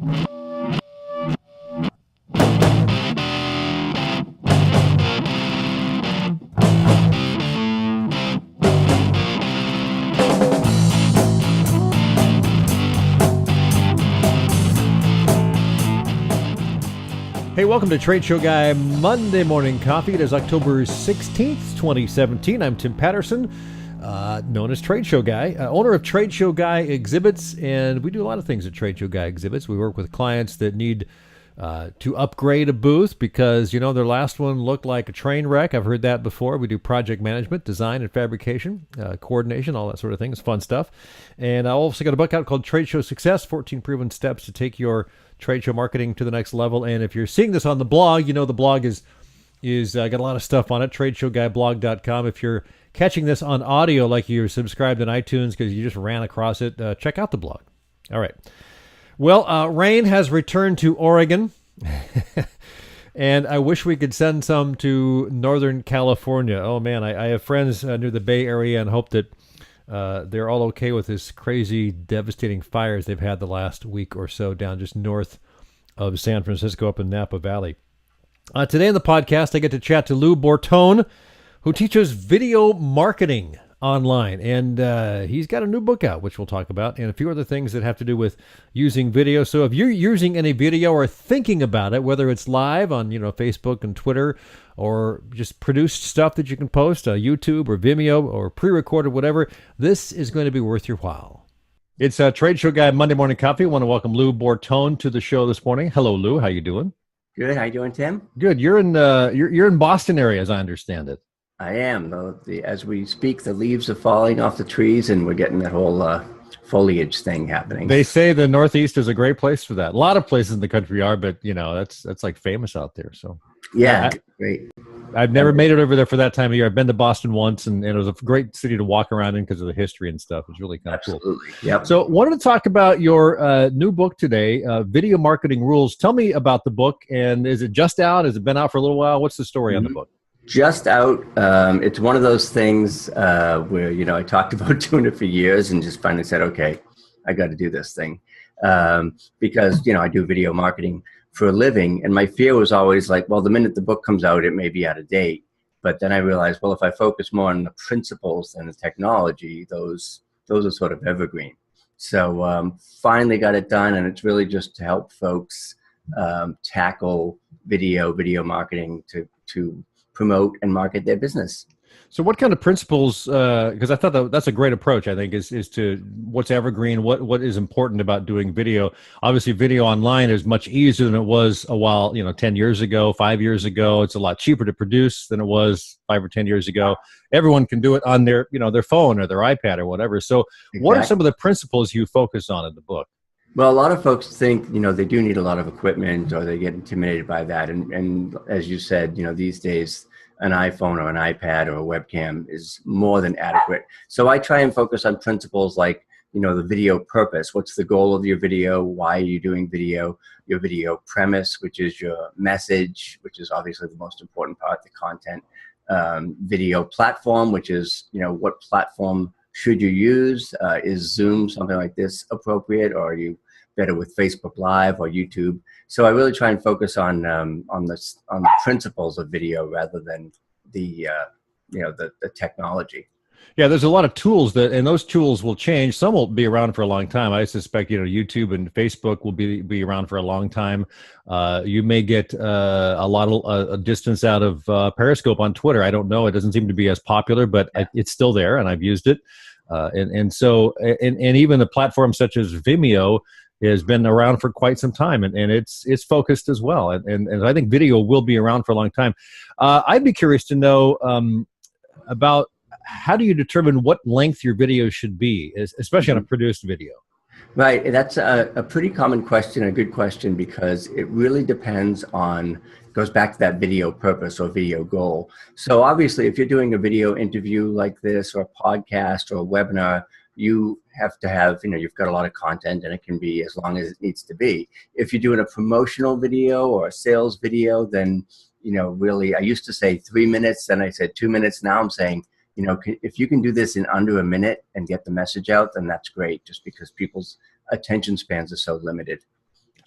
Hey, welcome to Trade Show Guy Monday Morning Coffee. It is October 16th, 2017. I'm Tim Patterson, known as Trade Show Guy, owner of Trade Show Guy Exhibits, and we do a lot of things at Trade Show Guy Exhibits. We work with clients that need to upgrade a booth because, you know, their last one looked like a train wreck. I've heard that before. We do project management, design and fabrication, coordination, all that sort of thing. It's fun stuff. And I also got a book out called Trade Show Success, 14 Proven Steps to Take Your Trade Show Marketing to the Next Level. And if you're seeing this on the blog, you know the blog is got a lot of stuff on it, TradeshowGuyBlog.com. If you're catching this on audio, like you're subscribed in iTunes because you just ran across it, check out the blog. All right. Well, rain has returned to Oregon, and I wish we could send some to Northern California. Oh, man, I have friends near the Bay Area and hope that they're all okay with this crazy, devastating fires they've had the last week or so down just north of San Francisco up in Napa Valley. Today in the podcast, I get to chat to Lou Bortone, who teaches video marketing online. And he's got a new book out, which we'll talk about, and a few other things that have to do with using video. So if you're using any video or thinking about it, whether it's live on Facebook and Twitter, or just produced stuff that you can post on YouTube or Vimeo or pre-recorded, whatever, this is going to be worth your while. It's a Trade Show Guy Monday Morning Coffee. I want to welcome Lou Bortone to the show this morning. Hello, Lou. How you doing? Good. How you doing, Tim? Good. You're in Boston area, as I understand it. I am. As we speak, the leaves are falling off the trees, and we're getting that whole foliage thing happening. They say the Northeast is a great place for that. A lot of places in the country are, but that's like famous out there. So yeah, great. I've never made it over there for that time of year. I've been to Boston once, and it was a great city to walk around in because of the history and stuff. It's really kind of cool. Absolutely. Yep. So wanted to talk about your new book today, Video Marketing Rules. Tell me about the book, and is it just out? Has it been out for a little while? What's the story on the book? Just out. It's one of those things where, I talked about doing it for years and just finally said, okay, I got to do this thing. Because, I do video marketing for a living. And my fear was always like, well, the minute the book comes out, it may be out of date. But then I realized, well, if I focus more on the principles than the technology, those are sort of evergreen. So finally got it done. And it's really just to help folks tackle video marketing to promote and market their business. So what kind of principles, because I thought that's a great approach, I think, is to what's evergreen, what is important about doing video. Obviously, video online is much easier than it was a while, 10 years ago, 5 years ago. It's a lot cheaper to produce than it was 5 or 10 years ago. Everyone can do it on their phone or their iPad or whatever. So What are some of the principles you focus on in the book? Well, a lot of folks think, they do need a lot of equipment or they get intimidated by that. And as you said, these days, an iPhone or an iPad or a webcam is more than adequate. So I try and focus on principles like, the video purpose. What's the goal of your video? Why are you doing video? Your video premise, which is your message, which is obviously the most important part, the content. Video platform, which is, what platform should you use? Is Zoom, something like this, appropriate? Or are you better with Facebook Live or YouTube? So I really try and focus on the principles of video rather than the technology. Yeah, there's a lot of tools and those tools will change. Some will be around for a long time. I suspect YouTube and Facebook will be around for a long time. You may get a lot of distance out of Periscope on Twitter. I don't know. It doesn't seem to be as popular, but it's still there, and I've used it. So even a platform such as Vimeo has been around for quite some time, and it's focused as well. And I think video will be around for a long time. I'd be curious to know about how do you determine what length your video should be, especially on a produced video? Right. That's a pretty common question, a good question, because it really depends on, goes back to that video purpose or video goal. So obviously, if you're doing a video interview like this or a podcast or a webinar, you have to have, you've got a lot of content and it can be as long as it needs to be. If you're doing a promotional video or a sales video, then, really, I used to say 3 minutes, then I said 2 minutes. Now I'm saying, if you can do this in under a minute and get the message out, then that's great, just because people's attention spans are so limited.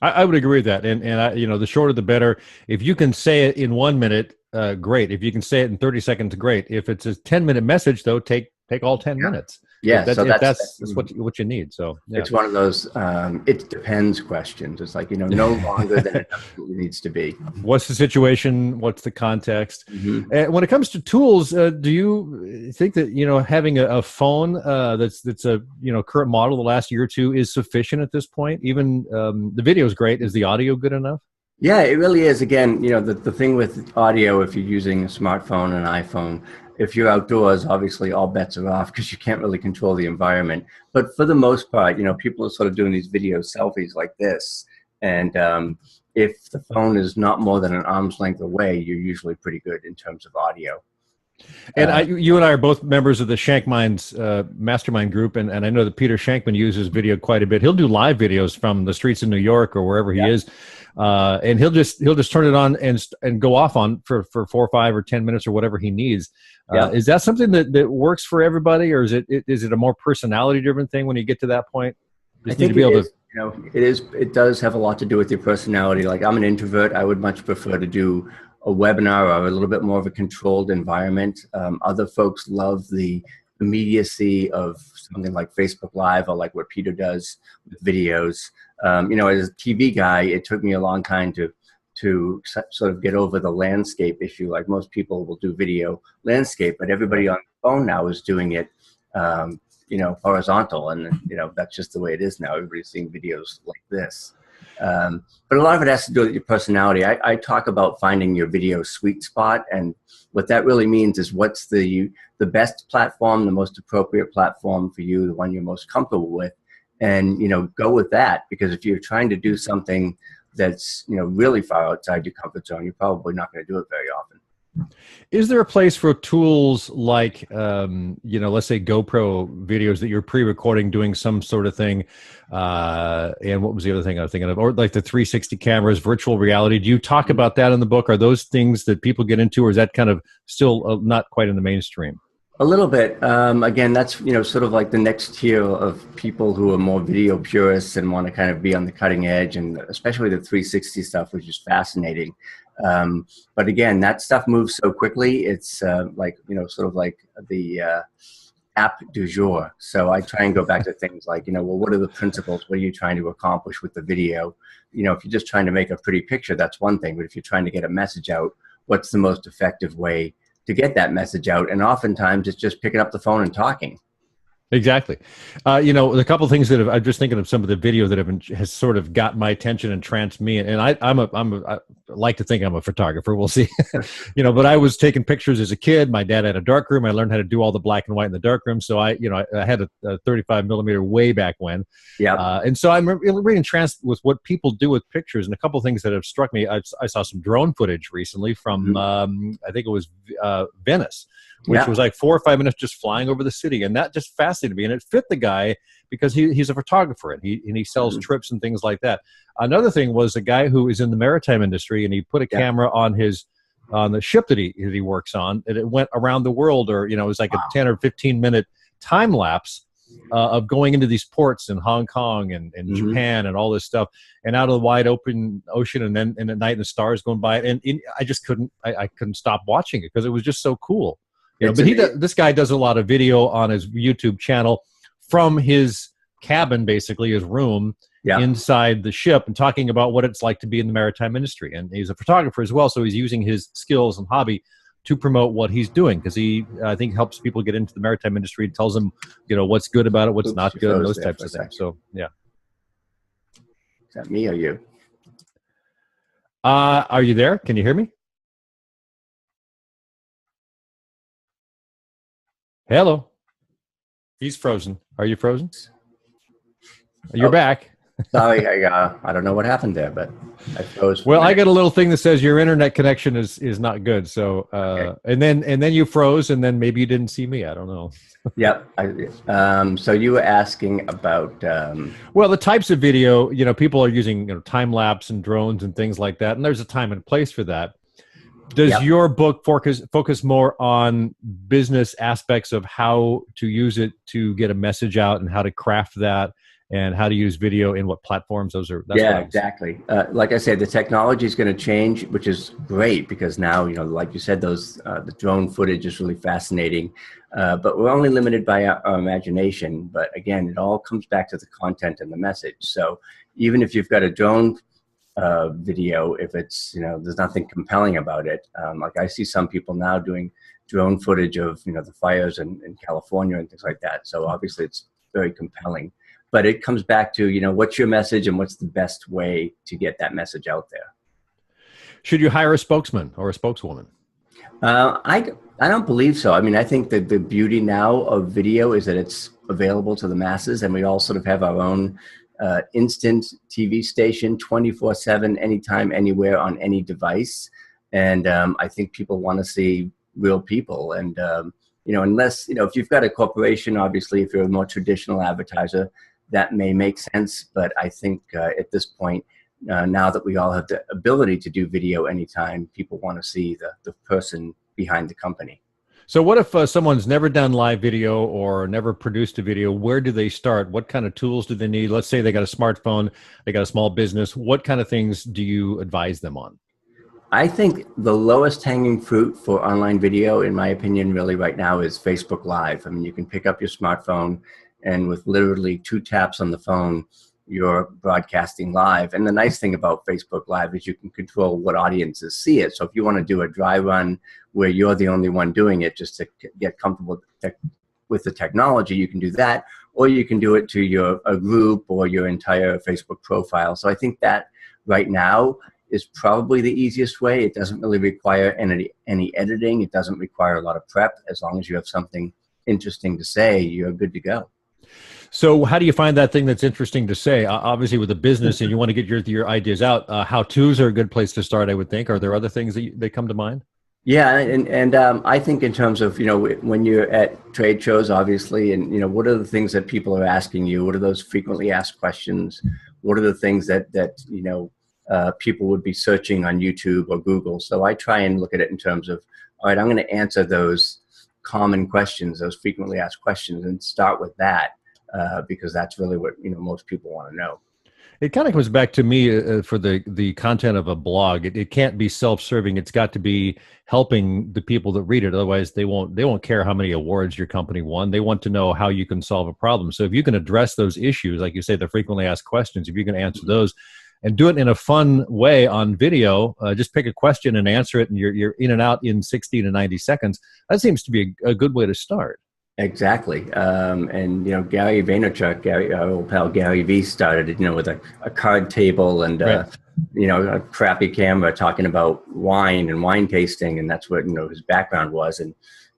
I would agree with that. And I, the shorter the better. If you can say it in 1 minute, great. If you can say it in 30 seconds, great. If it's a 10-minute message, though, take all 10 Yeah. minutes. Yeah. If So that's what you need. So yeah. it's one of those it depends questions. It's like, no longer than it absolutely needs to be. What's the situation? What's the context? Mm-hmm. And when it comes to tools, do you think that having a phone that's a current model the last year or two is sufficient at this point? Even the video is great. Is the audio good enough? Yeah, it really is. Again, the thing with audio, if you're using a smartphone, an iPhone, if you're outdoors, obviously all bets are off because you can't really control the environment. But for the most part, people are sort of doing these video selfies like this. And if the phone is not more than an arm's length away, you're usually pretty good in terms of audio. And you and I are both members of the Shankminds mastermind group, and I know that Peter Shankman uses video quite a bit. He'll do live videos from the streets of New York or wherever he is, and he'll just turn it on and go off on for 4 or 5 or 10 minutes or whatever he needs. Is that something that works for everybody, or is it a more personality driven thing when you get to that point? I think it does have a lot to do with your personality. Like, I'm an introvert. I would much prefer to do a webinar or a little bit more of a controlled environment. Other folks love the immediacy of something like Facebook Live or like what Peter does with videos. As a TV guy, it took me a long time to sort of get over the landscape issue. Like, most people will do video landscape, but everybody on the phone now is doing it, horizontal. And, that's just the way it is now. Everybody's seeing videos like this. But a lot of it has to do with your personality. I talk about finding your video sweet spot, and what that really means is what's the best platform, the most appropriate platform for you, the one you're most comfortable with, and go with that. Because if you're trying to do something that's really far outside your comfort zone, you're probably not going to do it very often. Is there a place for tools like, let's say GoPro videos that you're pre-recording doing some sort of thing? And what was the other thing I was thinking of? Or like the 360 cameras, virtual reality. Do you talk about that in the book? Are those things that people get into, or is that kind of still not quite in the mainstream? A little bit. Again, that's, sort of like the next tier of people who are more video purists and want to kind of be on the cutting edge, and especially the 360 stuff, which is fascinating. But again, that stuff moves so quickly. It's sort of like the app du jour. So I try and go back to things like, what are the principles? What are you trying to accomplish with the video? If you're just trying to make a pretty picture, that's one thing. But if you're trying to get a message out, what's the most effective way to get that message out? And oftentimes it's just picking up the phone and talking. Exactly. A couple of things I'm just thinking of some of the video that has sort of got my attention and entranced me. And I like to think I'm a photographer. We'll see. But I was taking pictures as a kid. My dad had a darkroom. I learned how to do all the black and white in the darkroom. So I had a 35 millimeter way back when. Yeah. And so I'm really entranced with what people do with pictures. And a couple of things that have struck me. I saw some drone footage recently from, I think it was Venice, which was like 4 or 5 minutes just flying over the city. And that just fascinated me. And it fit the guy because he's a photographer and he sells trips and things like that. Another thing was a guy who is in the maritime industry, and he put a camera on the ship that he works on, and it went around the world, or, it was like a 10 or 15 minute time lapse of going into these ports in Hong Kong and Japan and all this stuff, and out of the wide open ocean, and then at night the stars going by. And I just couldn't stop watching it because it was just so cool. But this guy does a lot of video on his YouTube channel from his cabin, basically his room inside the ship, and talking about what it's like to be in the maritime industry. And he's a photographer as well, so he's using his skills and hobby to promote what he's doing, because I think helps people get into the maritime industry, tells them what's good about it, what's not good, and those types of things. So yeah. Is that me or you? Are you there? Can you hear me? Hello. He's frozen. Are you frozen? You're back. Sorry, I don't know what happened there, but I froze. Well, I got a little thing that says your internet connection is not good. So, okay. and then you froze, and then maybe you didn't see me. I don't know. Yep. So you were asking about. Well, the types of video. People are using time lapse and drones and things like that, and there's a time and place for that. Does your book focus more on business aspects of how to use it to get a message out and how to craft that and how to use video in what platforms. That's Yeah, exactly. Like I said, the technology is going to change, which is great because now, like you said, the drone footage is really fascinating. But we're only limited by our imagination. But again, it all comes back to the content and the message. So even if you've got a drone video, if it's, there's nothing compelling about it. Like I see some people now doing drone footage of, the fires in California and things like that. So obviously it's very compelling. But it comes back to, what's your message and what's the best way to get that message out there. Should you hire a spokesman or a spokeswoman? I don't believe so. I mean, I think that the beauty now of video is that it's available to the masses, and we all sort of have our own instant TV station 24/7, anytime, anywhere, on any device. And I think people want to see real people. And, unless, if you've got a corporation, obviously, if you're a more traditional advertiser, that may make sense. But I think at this point, now that we all have the ability to do video anytime, people want to see the person behind the company. So what if someone's never done live video or never produced a video? Where do they start? What kind of tools do they need? Let's say they got a smartphone, they got a small business. What kind of things do you advise them on? I think the lowest hanging fruit for online video, in my opinion, really right now is Facebook Live. I mean, you can pick up your smartphone, and with literally 2 taps on the phone, you're broadcasting live. And the nice thing about Facebook Live is you can control what audiences see it. So if you want to do a dry run where you're the only one doing it, just to get comfortable with the technology, you can do that. Or you can do it to a group or your entire Facebook profile. So I think that right now is probably the easiest way. It doesn't really require any editing. It doesn't require a lot of prep. As long as you have something interesting to say, you're good to go. So how do you find that thing that's interesting to say? Obviously, with a business and you want to get your ideas out, how-tos are a good place to start, I would think. Are there other things that come to mind? Yeah, and I think in terms of, when you're at trade shows, obviously, and, what are the things that people are asking you? What are those frequently asked questions? What are the things that people would be searching on YouTube or Google? So I try and look at it in terms of, all right, I'm going to answer those common questions, those frequently asked questions, and start with that. Because that's really what most people want to know. It kind of comes back to me for the content of a blog. It can't be self-serving. It's got to be helping the people that read it. Otherwise, they won't care how many awards your company won. They want to know how you can solve a problem. So if you can address those issues, like you say, the frequently asked questions, if you can answer those and do it in a fun way on video, just pick a question and answer it, and you're in and out in 60 to 90 seconds. That seems to be a good way to start. Exactly. And, Gary Vaynerchuk, our old pal Gary V, started, with a card table and, right. A crappy camera talking about wine and wine tasting. And that's what, his background was.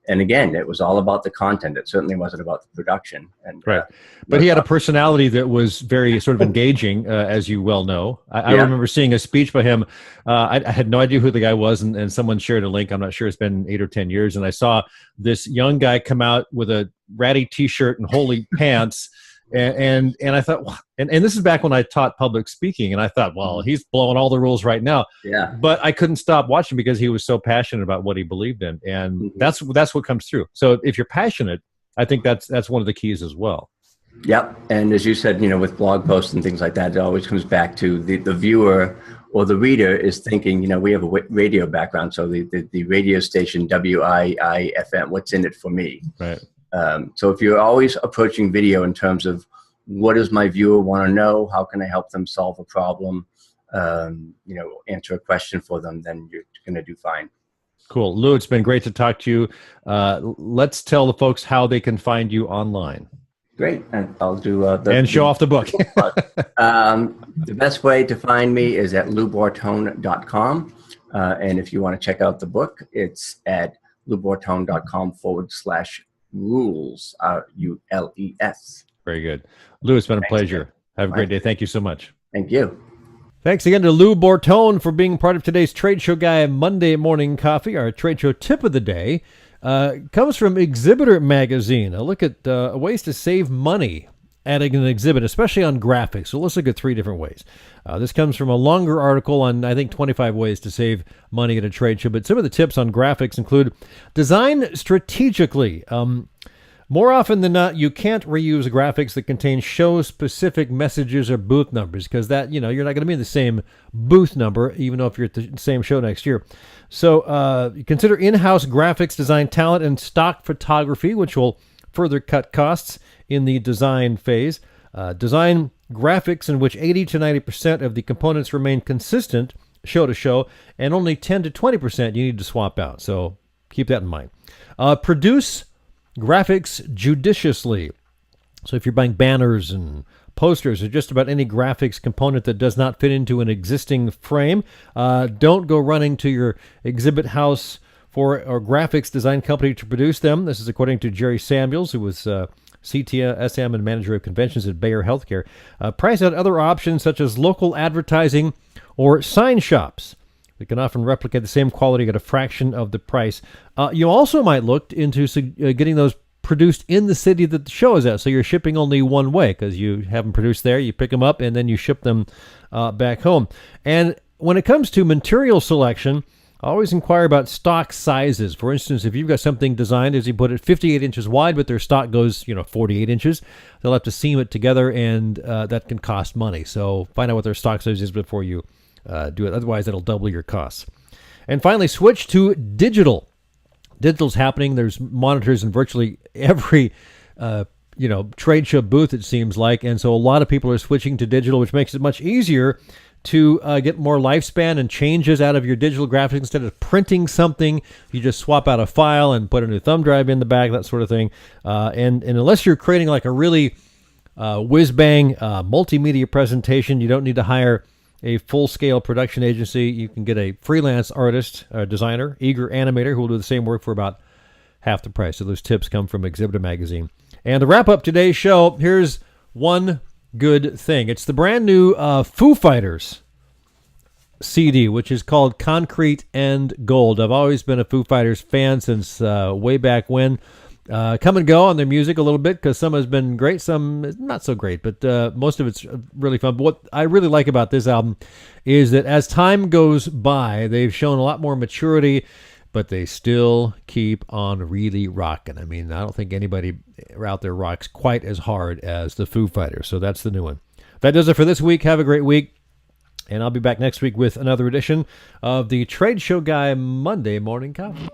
And again, it was all about the content. It certainly wasn't about the production. And, right. But he had a personality that was very sort of engaging, as you well know. I remember seeing a speech by him. I had no idea who the guy was, and someone shared a link. I'm not sure. It's been 8 or 10 years. And I saw this young guy come out with a ratty T-shirt and holey pants. And I thought, and this is back when I taught public speaking, and I thought, well, he's blowing all the rules right now. Yeah. But I couldn't stop watching because he was so passionate about what he believed in, and that's what comes through. So if you're passionate, I think that's one of the keys as well. Yep. And as you said, with blog posts and things like that, it always comes back to the viewer or the reader is thinking, we have a radio background, so the radio station WIIFM, what's in it for me? Right. So if you're always approaching video in terms of what does my viewer want to know, how can I help them solve a problem, answer a question for them, then you're going to do fine. Cool. Lou, it's been great to talk to you. Let's tell the folks how they can find you online. Great. And I'll do and show off the book. The best way to find me is at loubortone.com. And if you want to check out the book, it's at loubortone.com/rules, RULES. Very good. Lou, it's been a pleasure. Have a great day. Thank you so much. Thank you. Thanks again to Lou Bortone for being part of today's Trade Show Guy Monday Morning Coffee. Our trade show tip of the day comes from Exhibitor Magazine. A look at ways to save money at an exhibit, especially on graphics. So let's look at 3 different ways. This comes from a longer article on, I think, 25 ways to save money at a trade show. But some of the tips on graphics include design strategically. More often than not, you can't reuse graphics that contain show-specific messages or booth numbers because that, you're not going to be in the same booth number, even though if you're at the same show next year. So consider in-house graphics design talent and stock photography, which will further cut costs in the design phase. Design graphics in which 80 to 90% of the components remain consistent show to show, and only 10 to 20% you need to swap out. So keep that in mind. Produce graphics judiciously. So if you're buying banners and posters or just about any graphics component that does not fit into an existing frame, don't go running to your exhibit house or graphics design company to produce them. This is according to Jerry Samuels, who was CTO, SM, and manager of conventions at Bayer Healthcare. Price out other options such as local advertising or sign shops. They can often replicate the same quality at a fraction of the price. You also might look into getting those produced in the city that the show is at. So you're shipping only one way because you have them produced there. You pick them up and then you ship them back home. And when it comes to material selection, always inquire about stock sizes. For instance, if you've got something designed, as you put it, 58 inches wide, but their stock goes, 48 inches, they'll have to seam it together, and that can cost money. So find out what their stock size is before you do it. Otherwise, it'll double your costs. And finally, switch to digital. Digital's happening. There's monitors in virtually every trade show booth, it seems like. And so a lot of people are switching to digital, which makes it much easier to get more lifespan and changes out of your digital graphics. Instead of printing something, you just swap out a file and put a new thumb drive in the back, that sort of thing. And unless you're creating like a really whiz-bang multimedia presentation, you don't need to hire a full-scale production agency. You can get a freelance artist, designer, eager animator who will do the same work for about half the price. So those tips come from Exhibitor Magazine. And to wrap up today's show, here's one good thing. It's the brand new Foo Fighters CD, which is called Concrete and Gold. I've always been a Foo Fighters fan since way back when. Come and go on their music a little bit because some has been great, some not so great, but most of it's really fun. But what I really like about this album is that as time goes by, they've shown a lot more maturity, but they still keep on really rocking. I mean, I don't think anybody out there rocks quite as hard as the Foo Fighters, so that's the new one. That does it for this week. Have a great week, and I'll be back next week with another edition of the Trade Show Guy Monday Morning Coffee.